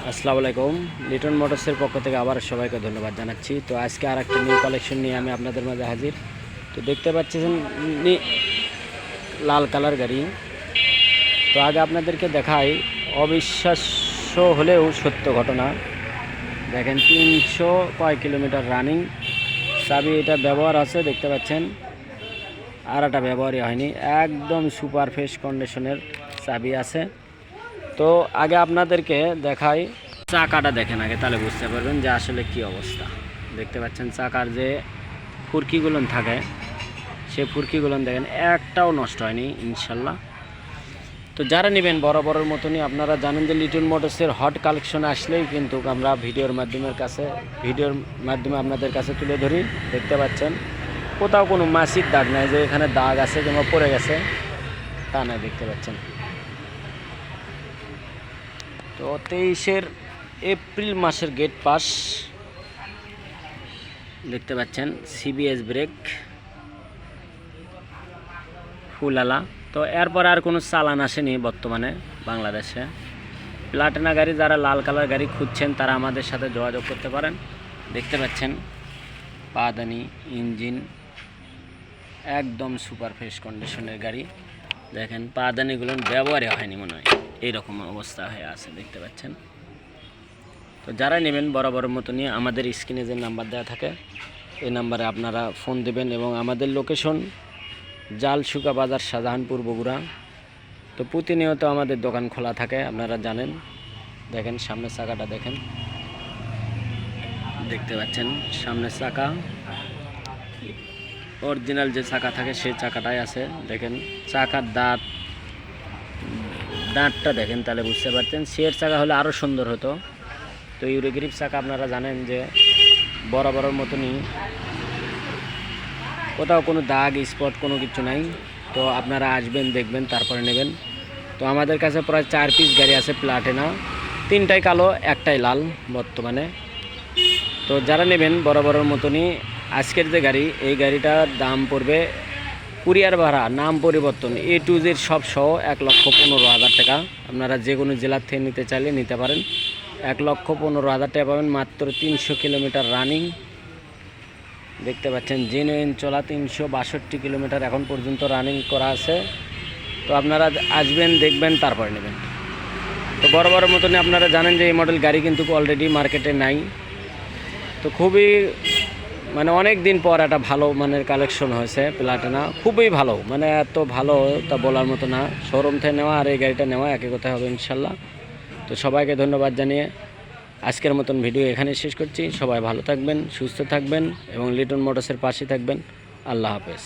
আসসালামু আলাইকুম। লিটন মোটরসের পক্ষ থেকে আবার সবাইকে ধন্যবাদ জানাচ্ছি। তো আজকে আর একটা নিউ কালেকশন নিয়ে আমি আপনাদের মাঝে হাজির। তো দেখতে পাচ্ছেন লাল কালার গাড়ি। তো আগে আপনাদেরকে দেখাই, অবিশ্বাস্য হলেও সত্য ঘটনা। দেখেন 300 কয় কিলোমিটার রানিং। চাবি এটা ব্যবহার আছে, দেখতে পাচ্ছেন, আর একটা ব্যবহারই হয়নি, একদম সুপার ফ্রেশ কন্ডিশনের চাবি আছে। তো আগে আপনাদেরকে দেখাই, চাকাটা দেখেন আগে, তাহলে বুঝতে পারবেন যে আসলে কি অবস্থা। দেখতে পাচ্ছেন চাকার যে ফুরকিগুলো থাকে, সে ফুরকিগুলো দেখেন একটাও নষ্ট হয়নি ইনশাল্লাহ। তো যারা নেবেন বরাবরের মতনই, আপনারা জানেন যে লিটন মোটরসের হট কালেকশন আসলেই কিন্তু আমরা ভিডিওর মাধ্যমে আপনাদের কাছে তুলে ধরি। দেখতে পাচ্ছেন কোথাও কোনো মাসির দাগ নাই যে এখানে দাগ আছে কিংবা পড়ে গেছে, তা নাই। দেখতে পাচ্ছেন তো 23 এপ্রিল মাসের গেট পাস, দেখতে পাচ্ছেন সিবিএস ব্রেক ফুলালা। তো এরপর আর কোনো চালান আসেনি বর্তমানে বাংলাদেশে। প্লাটিনা গাড়ি, যারা লাল কালার গাড়ি খুঁজছেন তারা আমাদের সাথে যোগাযোগ করতে পারেন। দেখতে পাচ্ছেন পাদানি ইঞ্জিন, একদম সুপার ফ্রেশ কন্ডিশনের গাড়ি। দেখেন পাদানিগুলো ব্যবহারে হয়নি মনে হয়, এইরকম অবস্থা হয়ে আছে, দেখতে পাচ্ছেন। তো যারা নেবেন বরাবরের মতো নিয়ে আমাদের স্ক্রিনে যে নাম্বার দেওয়া থাকে এই নাম্বারে আপনারা ফোন দেবেন। এবং আমাদের লোকেশন জালশুকা বাজার, শাহজাহানপুর, বগুড়া। তো প্রতিনিয়ত আমাদের দোকান খোলা থাকে, আপনারা জানেন। দেখেন সামনের চাকাটা দেখেন, দেখতে পাচ্ছেন সামনের চাকা অরিজিনাল যে চাকা থাকে সেই চাকাটাই আছে। দেখেন চাকার দাঁতটা দেখেন, তাহলে বুঝতে পারতেন। সিয়ের চাকা হলে আরও সুন্দর হতো। তো ইউরোগ্রিপ চাকা আপনারা জানেন যে বরাবরের মতনই, কোথাও কোনো দাগ স্পট কোনো কিছু নাই। তো আপনারা আসবেন, দেখবেন, তারপরে নেবেন। তো আমাদের কাছে প্রায় 4 পিস গাড়ি আছে প্লাটিনা, 3টাই কালো, 1টাই লাল বর্তমানে। তো যারা নেবেন বরাবরের মতনই, আজকের যে গাড়ি, এই গাড়িটার দাম পড়বে, কুরিয়ার ভাড়া, নাম পরিবর্তন, A to Z সব সহ 1,15,000 টাকা। আপনারা যে কোনো জেলার থেকে নিতে চাইলে নিতে পারেন। 1,15,000 টাকা পাবেন, মাত্র 300 কিলোমিটার রানিং। দেখতে পাচ্ছেন জেনুইন চলা 362 কিলোমিটার এখন পর্যন্ত রানিং করা আছে। তো আপনারা আসবেন, দেখবেন, তারপরে নেবেন। তো বরাবরের মতনই আপনারা জানেন যে এই মডেল গাড়ি কিন্তু অলরেডি মার্কেটে নাই। তো খুবই মানে অনেক দিন পর একটা ভালো মানের কালেকশন হয়েছে প্লাটিনা, খুবই ভালো, মানে এত ভালো তা বলার মতো না। শোরুম থেকে নেওয়া আর এই গাড়িটা নেওয়া একই কথা হবে ইনশাল্লাহ। তো সবাইকে ধন্যবাদ জানিয়ে আজকের মতন ভিডিও এখানে শেষ করছি। সবাই ভালো থাকবেন, সুস্থ থাকবেন এবং লিটন মোটরসের পাশে থাকবেন। আল্লাহ হাফেজ।